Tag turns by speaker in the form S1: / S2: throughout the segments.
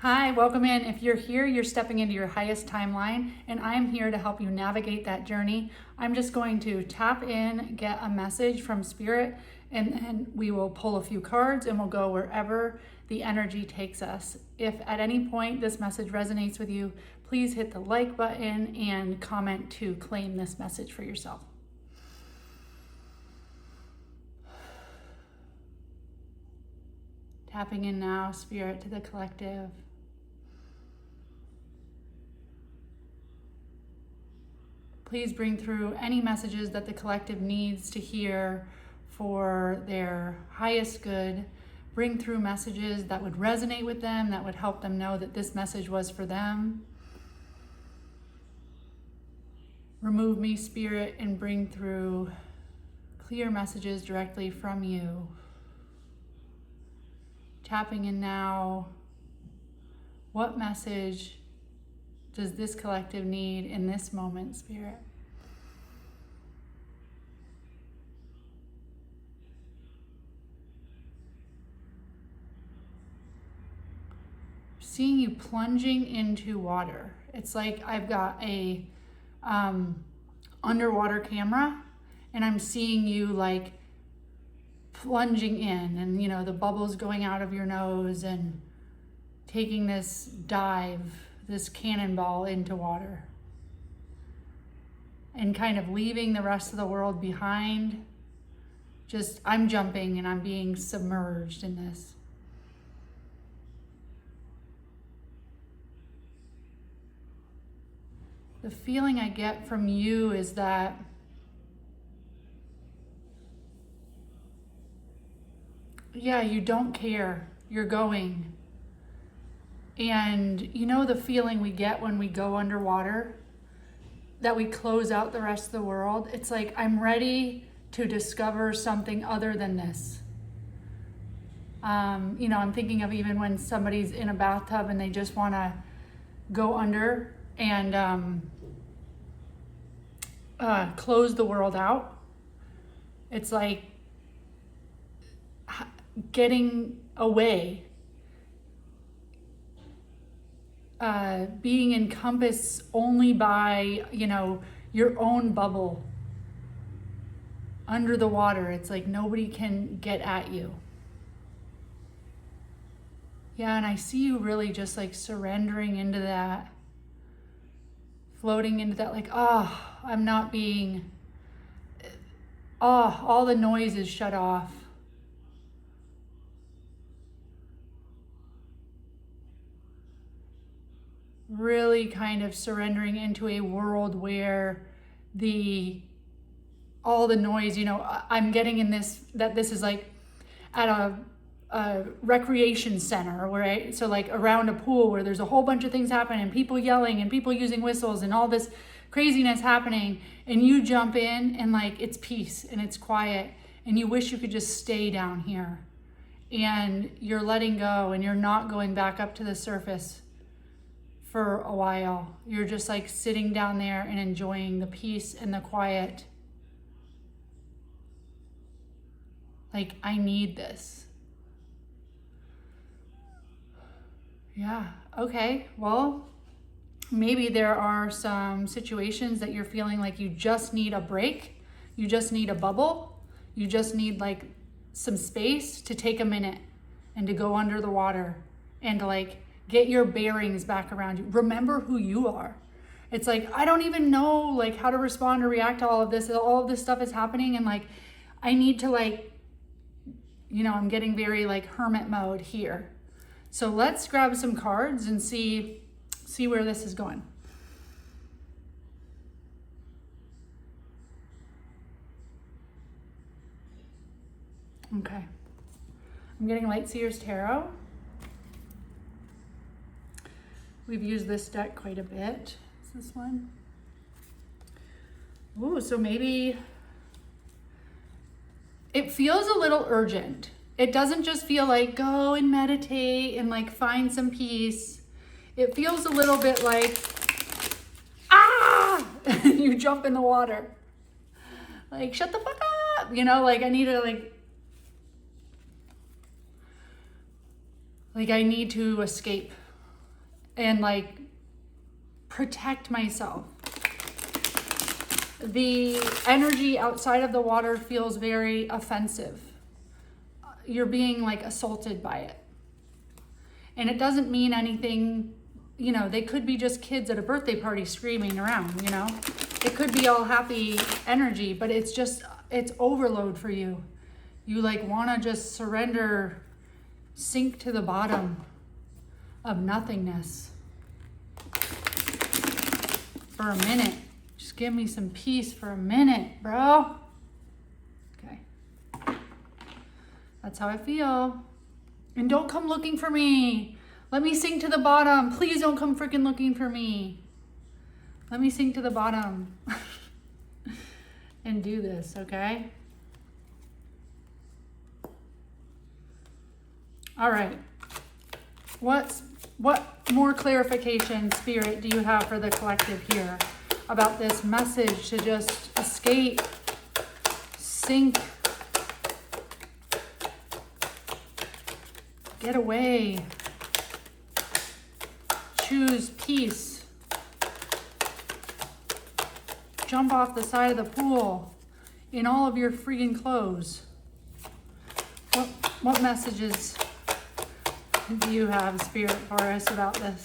S1: Hi, welcome in. If you're here, you're stepping into your highest timeline, and I'm here to help you navigate that journey. I'm just going to tap in, get a message from Spirit, and then we will pull a few cards and we'll go wherever the energy takes us. If at any point this message resonates with you, please hit the like button and comment to claim this message for yourself. Tapping in now, Spirit, to the collective. Please bring through any messages that the collective needs to hear for their highest good. Bring through messages that would resonate with them, that would help them know that this message was for them. Remove me, Spirit, and bring through clear messages directly from you. Tapping in now, what message does this collective need in this moment, Spirit? Seeing you plunging into water. It's like I've got a underwater camera and I'm seeing you like plunging in, and the bubbles going out of your nose and taking this dive, this cannonball into water, and kind of leaving the rest of the world behind. Just I'm jumping and I'm being submerged in this. The feeling I get from you is that you don't care. You're going. And the feeling we get when we go underwater, that we close out the rest of the world? It's like, I'm ready to discover something other than this. I'm thinking of even when somebody's in a bathtub and they just want to go under and close the world out. It's like getting away, being encompassed only by, your own bubble under the water. It's like nobody can get at you. Yeah, and I see you really just like surrendering into that, floating into that, like, I'm not being, all the noise is shut off. Really kind of surrendering into a world where all the noise, I'm getting in this is like at a recreation center so like around a pool where there's a whole bunch of things happening and people yelling and people using whistles and all this craziness happening, and you jump in and like it's peace and it's quiet and you wish you could just stay down here, and you're letting go and you're not going back up to the surface for a while. You're just like sitting down there and enjoying the peace and the quiet. Like, I need this. Yeah, okay, well, maybe there are some situations that you're feeling like you just need a break, you just need a bubble, you just need like some space to take a minute and to go under the water and to like get your bearings back around you. Remember who you are. It's like, I don't even know like how to respond or react to all of this. All of this stuff is happening and like, I need to like, I'm getting very like hermit mode here. So let's grab some cards and see where this is going. Okay. I'm getting Lightseer's Tarot. We've used this deck quite a bit. Is this one? Ooh, so maybe it feels a little urgent. It doesn't just feel like go and meditate and like find some peace. It feels a little bit like, you jump in the water. Like, shut the fuck up. Like I need to like I need to escape. and like protect myself. The energy outside of the water feels very offensive. You're being like assaulted by it. And it doesn't mean anything, you know, they could be just kids at a birthday party screaming around, you know. It could be all happy energy, but it's just, it's overload for you. You like want to just surrender, sink to the bottom of nothingness for a minute. Just give me some peace for a minute, bro. Okay. That's how I feel. And don't come looking for me. Let me sink to the bottom. Please don't come freaking looking for me. Let me sink to the bottom and do this, okay? All right. What more clarification, Spirit, do you have for the collective here about this message to just escape, sink, get away, choose peace, jump off the side of the pool in all of your freaking clothes? What messages do you have, Spirit, for us about this?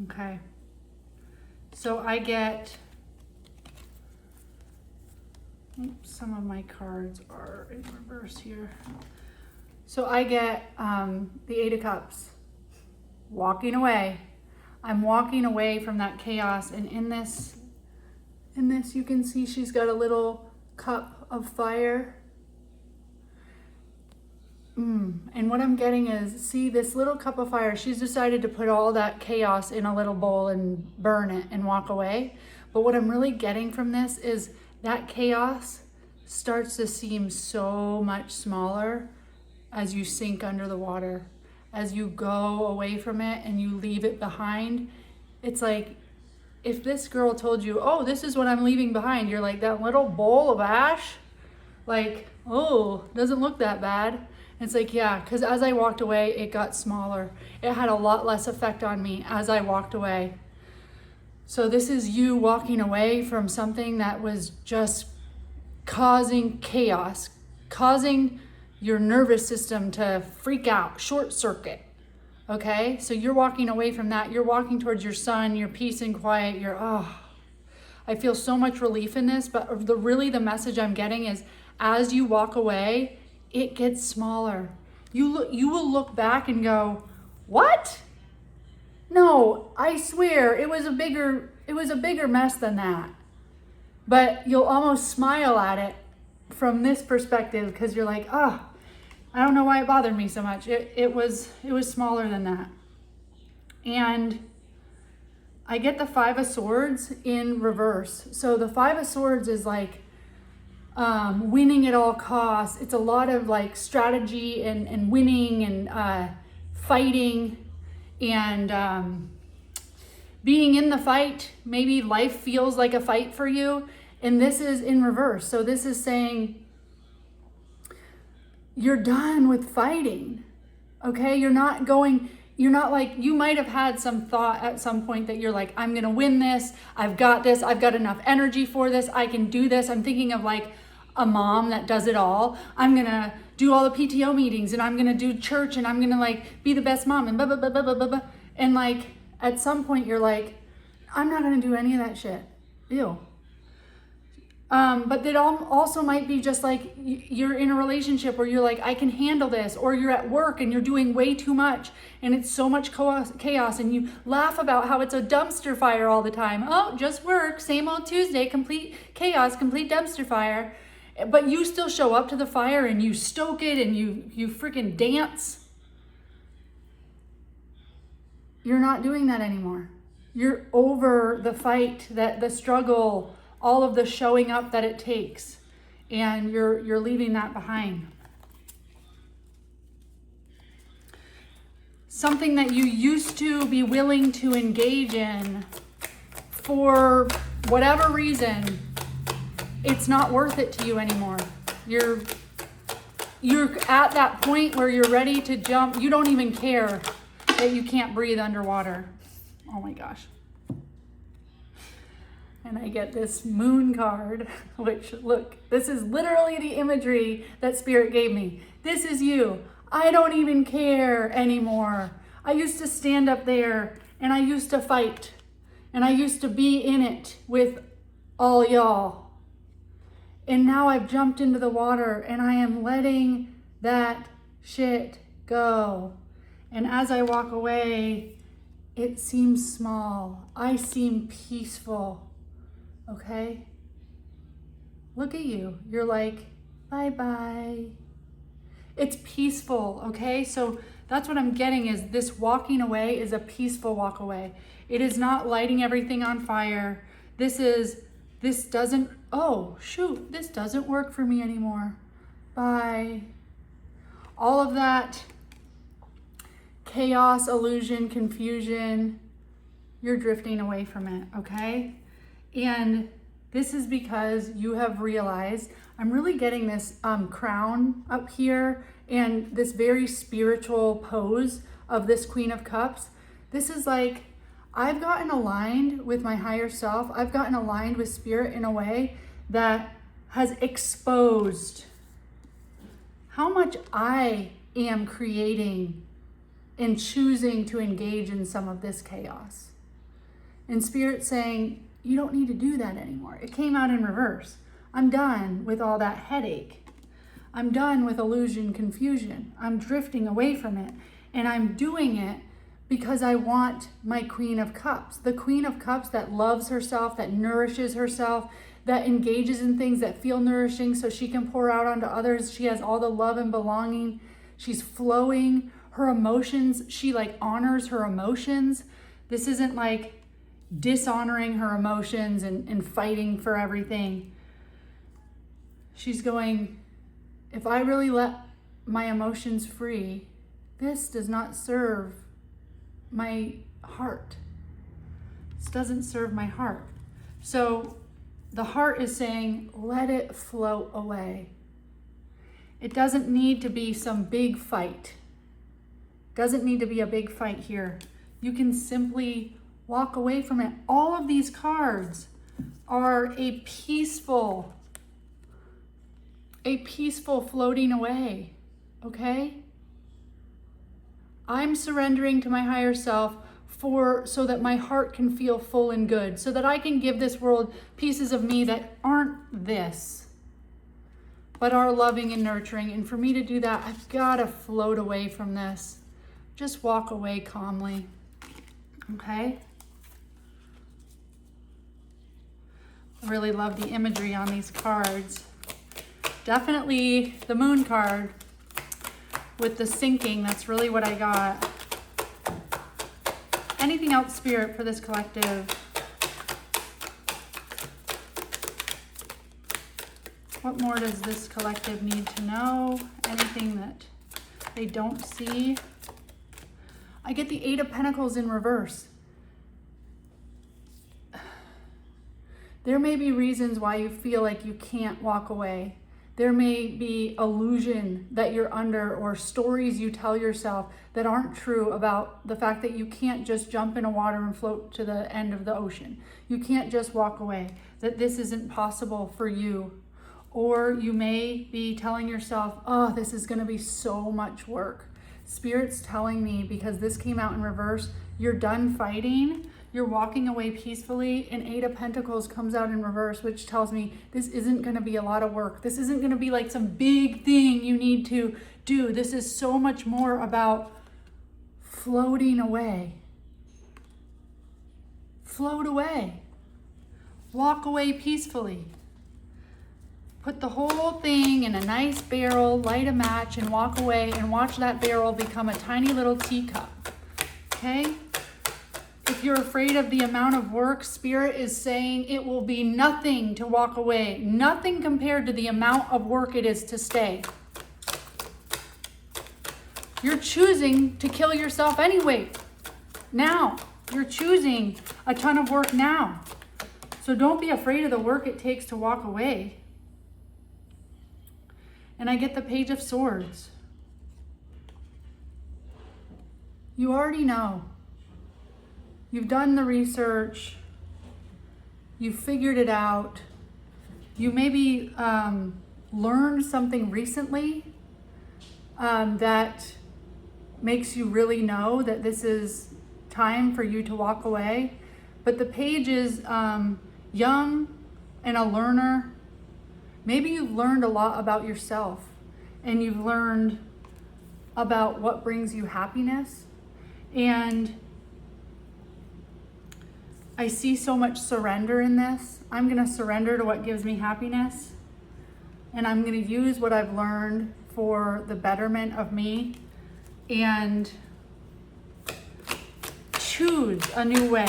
S1: Okay. So I get, some of my cards are in reverse here. So I get the Eight of Cups, walking away. I'm walking away from that chaos, and in this you can see she's got a little cup of fire. And what I'm getting is, see this little cup of fire, she's decided to put all that chaos in a little bowl and burn it and walk away. But what I'm really getting from this is that chaos starts to seem so much smaller as you sink under the water, as you go away from it and you leave it behind. It's like if this girl told you, oh, this is what I'm leaving behind, you're like, that little bowl of ash, like, oh, doesn't look that bad. And it's like, yeah, because as I walked away, it got smaller. It had a lot less effect on me as I walked away. So this is you walking away from something that was just causing chaos, causing your nervous system to freak out, short circuit, okay? So you're walking away from that. You're walking towards your sun, your peace and quiet, I feel so much relief in this, but the message I'm getting is as you walk away, it gets smaller. You will look back and go, what? No, I swear, it was a bigger mess than that. But you'll almost smile at it from this perspective because you're like, I don't know why it bothered me so much. It was smaller than that. And I get the Five of Swords in reverse. So the Five of Swords is like winning at all costs. It's a lot of like strategy and winning and fighting and being in the fight. Maybe life feels like a fight for you. And this is in reverse. So this is saying, you're done with fighting, okay? You're not like, you might have had some thought at some point that you're like, I'm gonna win this, I've got this, I've got enough energy for this, I can do this. I'm thinking of like a mom that does it all. I'm gonna do all the PTO meetings and I'm gonna do church and I'm gonna like be the best mom and blah, blah, blah, blah, blah, blah, blah. And like, at some point you're like, I'm not gonna do any of that shit, ew. But that also might be just like you're in a relationship where you're like, I can handle this, or you're at work and you're doing way too much and it's so much chaos and you laugh about how it's a dumpster fire all the time. Oh, just work, same old Tuesday, complete chaos, complete dumpster fire. But you still show up to the fire and you stoke it and you freaking dance. You're not doing that anymore. You're over the fight, the struggle, all of the showing up that it takes, and you're leaving that behind. something that you used to be willing to engage in for whatever reason, it's not worth it to you anymore. You're at that point where you're ready to jump. You don't even care that you can't breathe underwater. Oh my gosh. And I get this moon card, which, look, this is literally the imagery that Spirit gave me. This is you. I don't even care anymore. I used to stand up there and I used to fight and I used to be in it with all y'all. And now I've jumped into the water and I am letting that shit go. And as I walk away, it seems small. I seem peaceful. Okay? Look at you. You're like, bye-bye. It's peaceful, okay? So that's what I'm getting, is this walking away is a peaceful walk away. It is not lighting everything on fire. This doesn't, oh, shoot, this doesn't work for me anymore. Bye. All of that chaos, illusion, confusion, you're drifting away from it, okay? And this is because you have realized, I'm really getting this crown up here and this very spiritual pose of this Queen of Cups. This is like, I've gotten aligned with my higher self. I've gotten aligned with Spirit in a way that has exposed how much I am creating and choosing to engage in some of this chaos. And Spirit saying, you don't need to do that anymore. It came out in reverse. I'm done with all that headache. I'm done with illusion, confusion. I'm drifting away from it. And I'm doing it because I want my Queen of Cups. The Queen of Cups that loves herself, that nourishes herself, that engages in things that feel nourishing so she can pour out onto others. She has all the love and belonging. She's flowing. Her emotions, she like honors her emotions. This isn't like dishonoring her emotions and fighting for everything. She's going, if I really let my emotions free, this does not serve my heart. This doesn't serve my heart. So the heart is saying, let it float away. It doesn't need to be some big fight. Doesn't need to be a big fight here. You can simply walk away from it. All of these cards are a peaceful floating away, okay? I'm surrendering to my higher self so that my heart can feel full and good, so that I can give this world pieces of me that aren't this, but are loving and nurturing. And for me to do that, I've got to float away from this. Just walk away calmly, okay? I really love the imagery on these cards. Definitely the moon card with the sinking. That's really what I got. Anything else, Spirit, for this collective? What more does this collective need to know? Anything that they don't see? I get the Eight of Pentacles in reverse. There may be reasons why you feel like you can't walk away. There may be illusion that you're under, or stories you tell yourself that aren't true about the fact that you can't just jump in a water and float to the end of the ocean. You can't just walk away, that this isn't possible for you. Or you may be telling yourself, oh, this is gonna be so much work. Spirit's telling me, because this came out in reverse, you're done fighting, you're walking away peacefully, and Eight of Pentacles comes out in reverse, which tells me this isn't gonna be a lot of work. This isn't gonna be like some big thing you need to do. This is so much more about floating away. Float away. Walk away peacefully. Put the whole thing in a nice barrel, light a match, and walk away and watch that barrel become a tiny little teacup, okay? If you're afraid of the amount of work, Spirit is saying it will be nothing to walk away, nothing compared to the amount of work it is to stay. You're choosing to kill yourself anyway. Now. You're choosing a ton of work now. So don't be afraid of the work it takes to walk away. And I get the Page of Swords. You already know. You've done the research. You've figured it out. You maybe learned something recently that makes you really know that this is time for you to walk away. But the Page is young and a learner. Maybe you've learned a lot about yourself, and you've learned about what brings you happiness. And I see so much surrender in this. I'm going to surrender to what gives me happiness, and I'm going to use what I've learned for the betterment of me and choose a new way.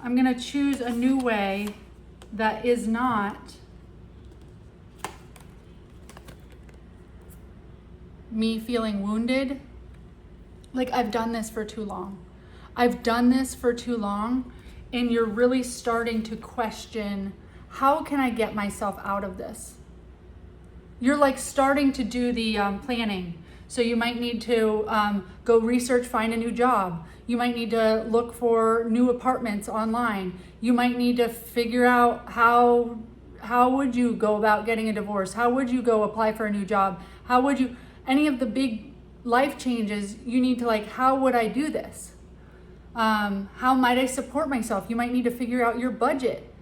S1: I'm going to choose a new way that is not me feeling wounded. Like, I've done this for too long. I've done this for too long, and you're really starting to question, how can I get myself out of this? You're like starting to do the planning. So you might need to go research, find a new job. You might need to look for new apartments online. You might need to figure out how would you go about getting a divorce? How would you go apply for a new job? How would you, any of the big life changes, you need to like, how would I do this? How might I support myself? You might need to figure out your budget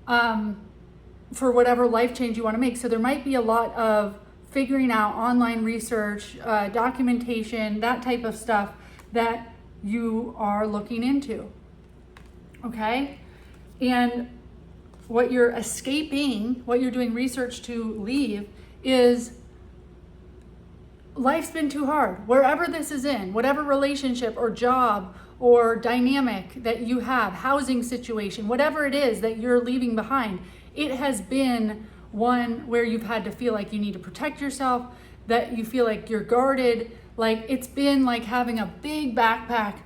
S1: for whatever life change you want to make. So there might be a lot of figuring out online research, documentation, that type of stuff that you are looking into, okay? And what you're escaping, what you're doing research to leave, is life's been too hard. Wherever this is in, whatever relationship or job or dynamic that you have, housing situation, whatever it is that you're leaving behind, it has been one where you've had to feel like you need to protect yourself, that you feel like you're guarded. Like, it's been like having a big backpack,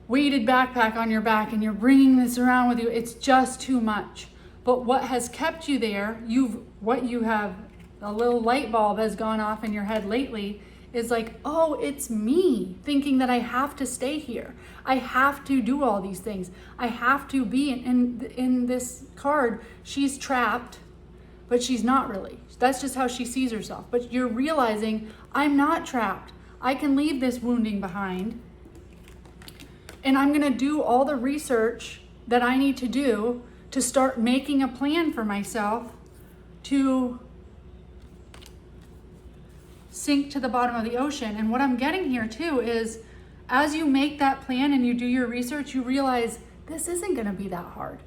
S1: weighted backpack on your back, and you're bringing this around with you. It's just too much. But what has kept you there, a little light bulb has gone off in your head lately, is like, oh, it's me thinking that I have to stay here. I have to do all these things. I have to be in this card. She's trapped, but she's not really. That's just how she sees herself. But you're realizing, I'm not trapped. I can leave this wounding behind, and I'm going to do all the research that I need to do to start making a plan for myself to sink to the bottom of the ocean. And what I'm getting here too is, as you make that plan and you do your research, you realize this isn't going to be that hard.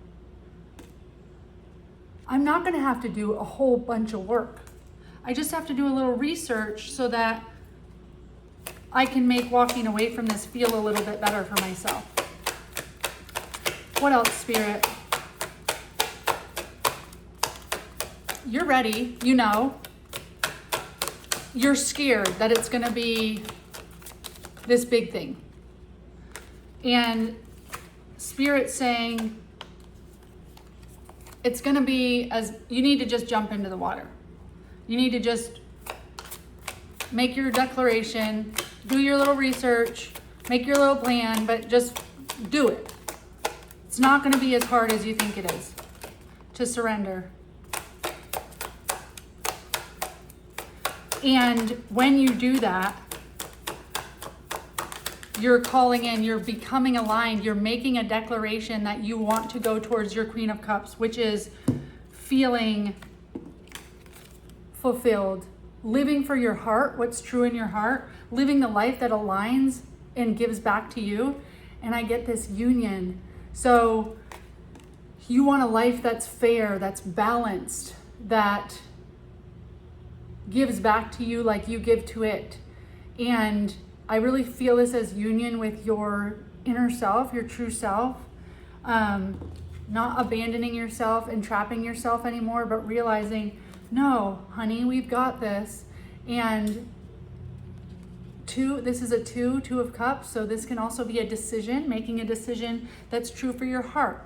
S1: I'm not going to have to do a whole bunch of work. I just have to do a little research so that I can make walking away from this feel a little bit better for myself. What else, Spirit? You're ready, you know. You're scared that it's going to be this big thing. And Spirit's saying it's going to be, as you need to just jump into the water. You need to just make your declaration, do your little research, make your little plan, but just do it. It's not going to be as hard as you think it is to surrender. And when you do that, you're calling in, you're becoming aligned, you're making a declaration that you want to go towards your Queen of Cups, which is feeling fulfilled, living for your heart, what's true in your heart, living the life that aligns and gives back to you. And I get this union. So you want a life that's fair, that's balanced, that gives back to you like you give to it. And I really feel this as union with your inner self, your true self, not abandoning yourself and trapping yourself anymore, but realizing, no, honey, we've got this. And this is a two of cups, so this can also be a decision, making a decision that's true for your heart.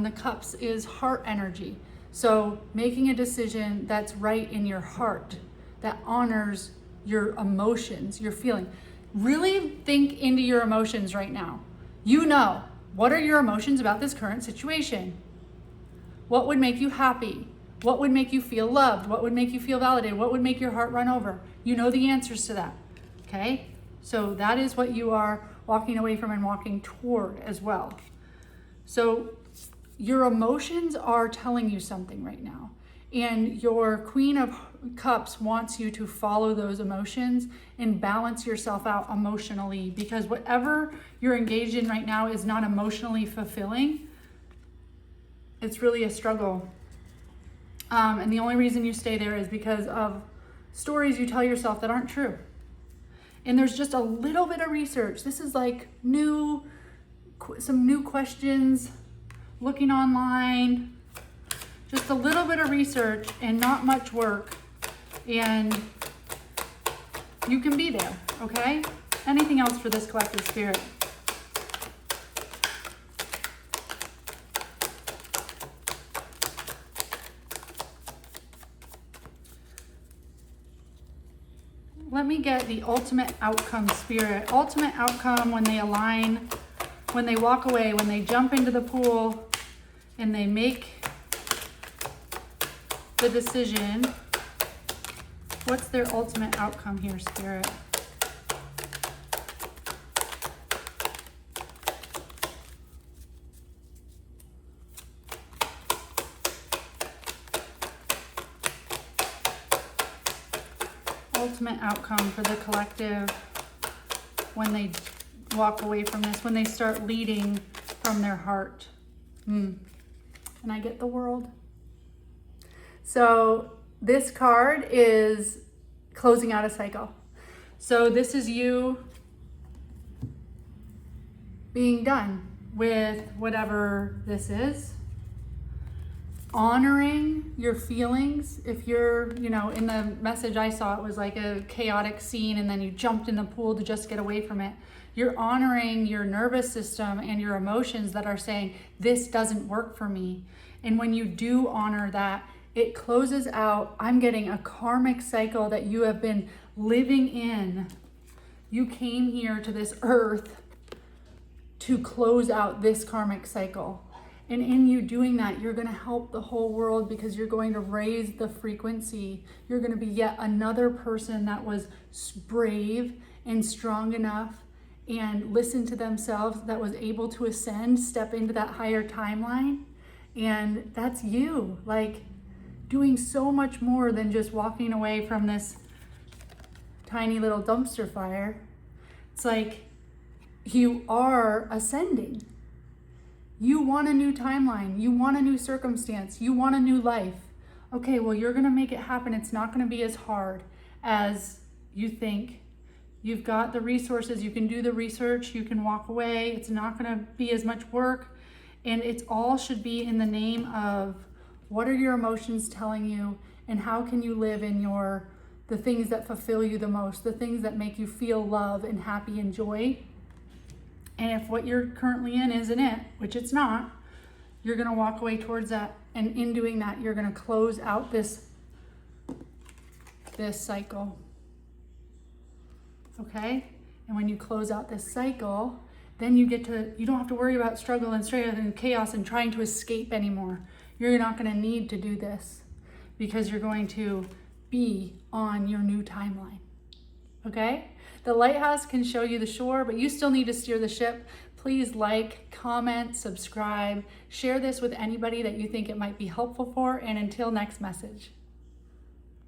S1: The cups is heart energy. So making a decision that's right in your heart, that honors your emotions, your feeling. Really think into your emotions right now. You know, what are your emotions about this current situation? What would make you happy? What would make you feel loved? What would make you feel validated? What would make your heart run over? You know the answers to that, okay? So that is what you are walking away from and walking toward as well. So your emotions are telling you something right now. And your Queen of Cups wants you to follow those emotions and balance yourself out emotionally, because whatever you're engaged in right now is not emotionally fulfilling. It's really a struggle. And the only reason you stay there is because of stories you tell yourself that aren't true. And there's just a little bit of research. This is like some new questions, looking online, just a little bit of research and not much work. And you can be there, okay? Anything else for this collective spirit? Let me get the ultimate outcome spirit. Ultimate outcome when they align, when they walk away, when they jump into the pool and they make the decision. What's their ultimate outcome here, spirit? Ultimate outcome for the collective when they walk away from this, when they start leading from their heart. And I get the World. So this card is closing out a cycle. So this is you being done with whatever this is. Honoring your feelings. If you're, in the message I saw, it was like a chaotic scene and then you jumped in the pool to just get away from it. You're honoring your nervous system and your emotions that are saying, this doesn't work for me. And when you do honor that, it closes out. I'm getting a karmic cycle that you have been living in. You came here to this earth to close out this karmic cycle. And in you doing that, you're going to help the whole world because you're going to raise the frequency. You're going to be yet another person that was brave and strong enough and listened to themselves, that was able to ascend, step into that higher timeline. And that's you, like doing so much more than just walking away from this tiny little dumpster fire. It's like you are ascending. You want a new timeline. You want a new circumstance. You want a new life. Okay, well, you're going to make it happen. It's not going to be as hard as you think. You've got the resources. You can do the research. You can walk away. It's not going to be as much work. And it all should be in the name of what are your emotions telling you and how can you live in the things that fulfill you the most, the things that make you feel love and happy and joy. And if what you're currently in isn't it, which it's not, you're going to walk away towards that. And in doing that, you're going to close out this cycle. Okay? And when you close out this cycle, then you don't have to worry about struggle and strife and chaos and trying to escape anymore. You're not going to need to do this because you're going to be on your new timeline. Okay? The lighthouse can show you the shore, but you still need to steer the ship. Please like, comment, subscribe, share this with anybody that you think it might be helpful for, and until next message.